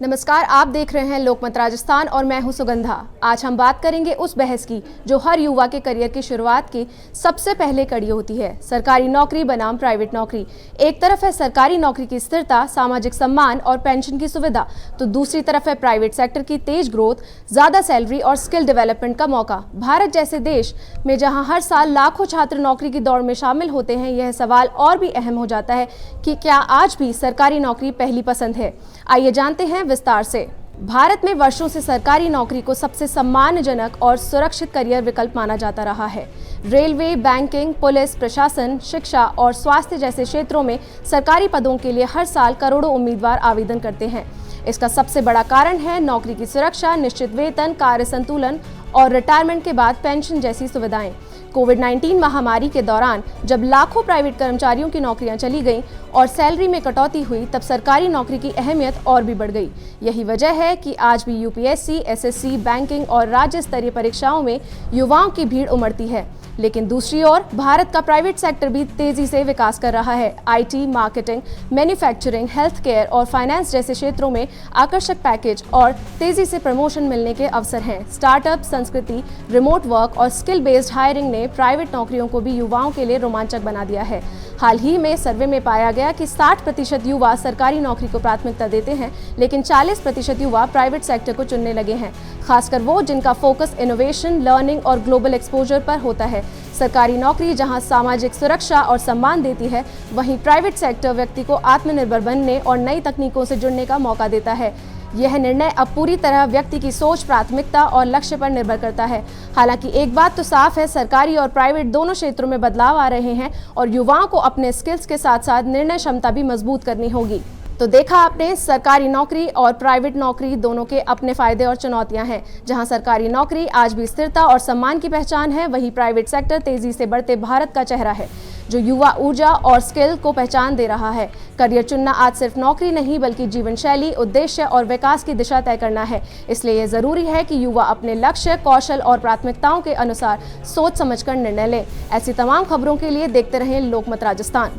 नमस्कार, आप देख रहे हैं लोकमत राजस्थान और मैं हूं सुगंधा। आज हम बात करेंगे उस बहस की जो हर युवा के करियर की शुरुआत की सबसे पहले कड़ी होती है, सरकारी नौकरी बनाम प्राइवेट नौकरी। एक तरफ है सरकारी नौकरी की स्थिरता, सामाजिक सम्मान और पेंशन की सुविधा, तो दूसरी तरफ है प्राइवेट सेक्टर की तेज ग्रोथ, ज्यादा सैलरी और स्किल डेवलपमेंट का मौका। भारत जैसे देश में जहाँ हर साल लाखों छात्र नौकरी की दौड़ में शामिल होते हैं, यह सवाल और भी अहम हो जाता है कि क्या आज भी सरकारी नौकरी पहली पसंद है। आइए जानते हैं विस्तार से। भारत में वर्षों से सरकारी नौकरी को सबसे सम्मानजनक और सुरक्षित करियर विकल्प माना जाता रहा है। रेलवे, बैंकिंग, पुलिस, प्रशासन, शिक्षा और स्वास्थ्य जैसे क्षेत्रों में सरकारी पदों के लिए हर साल करोड़ों उम्मीदवार आवेदन करते हैं। इसका सबसे बड़ा कारण है नौकरी की सुरक्षा, निश्चित वेतन, कार्य संतुलन और रिटायरमेंट के बाद पेंशन जैसी सुविधाएं। कोविड-19 महामारी के दौरान जब लाखों प्राइवेट कर्मचारियों की नौकरियां चली गईं और सैलरी में कटौती हुई, तब सरकारी नौकरी की अहमियत और भी बढ़ गई। यही वजह है कि आज भी यूपीएससी, एसएससी, बैंकिंग और राज्य स्तरीय परीक्षाओं में युवाओं की भीड़ उमड़ती है। लेकिन दूसरी ओर भारत का प्राइवेट सेक्टर भी तेजी से विकास कर रहा है। IT, marketing, manufacturing, health care और फाइनेंस जैसे क्षेत्रों में आकर्षक पैकेज और तेजी से प्रमोशन मिलने के अवसर हैं। स्टार्टअप संस्कृति, रिमोट वर्क और स्किल बेस्ड हायरिंग ने प्राइवेट नौकरियों को भी युवाओं के लिए रोमांचक बना दिया है। हाल ही में सर्वे में पाया गया कि 60% युवा सरकारी नौकरी को प्राथमिकता देते हैं, लेकिन 40% युवा प्राइवेट सेक्टर को चुनने लगे हैं, खासकर वो जिनका फोकस इनोवेशन, लर्निंग और ग्लोबल एक्सपोजर पर होता है। सरकारी नौकरी जहां सामाजिक सुरक्षा और सम्मान देती है, वहीं प्राइवेट सेक्टर व्यक्ति को आत्मनिर्भर बनने और नई तकनीकों से जुड़ने का मौका देता है। यह निर्णय अब पूरी तरह व्यक्ति की सोच, प्राथमिकता और लक्ष्य पर निर्भर करता है। हालांकि एक बात तो साफ है, सरकारी और प्राइवेट दोनों क्षेत्रों में बदलाव आ रहे हैं और युवाओं को अपने स्किल्स के साथ साथ निर्णय क्षमता भी मजबूत करनी होगी। तो देखा आपने, सरकारी नौकरी और प्राइवेट नौकरी दोनों के अपने फायदे और चुनौतियां हैं। जहां सरकारी नौकरी आज भी स्थिरता और सम्मान की पहचान है, वहीं प्राइवेट सेक्टर तेजी से बढ़ते भारत का चेहरा है, जो युवा ऊर्जा और स्किल को पहचान दे रहा है। करियर चुनना आज सिर्फ नौकरी नहीं, बल्कि जीवन शैली, उद्देश्य और विकास की दिशा तय करना है। इसलिए यह जरूरी है कि युवा अपने लक्ष्य, कौशल और प्राथमिकताओं के अनुसार सोच समझकर निर्णय ले। ऐसी तमाम खबरों के लिए देखते रहें लोकमत राजस्थान।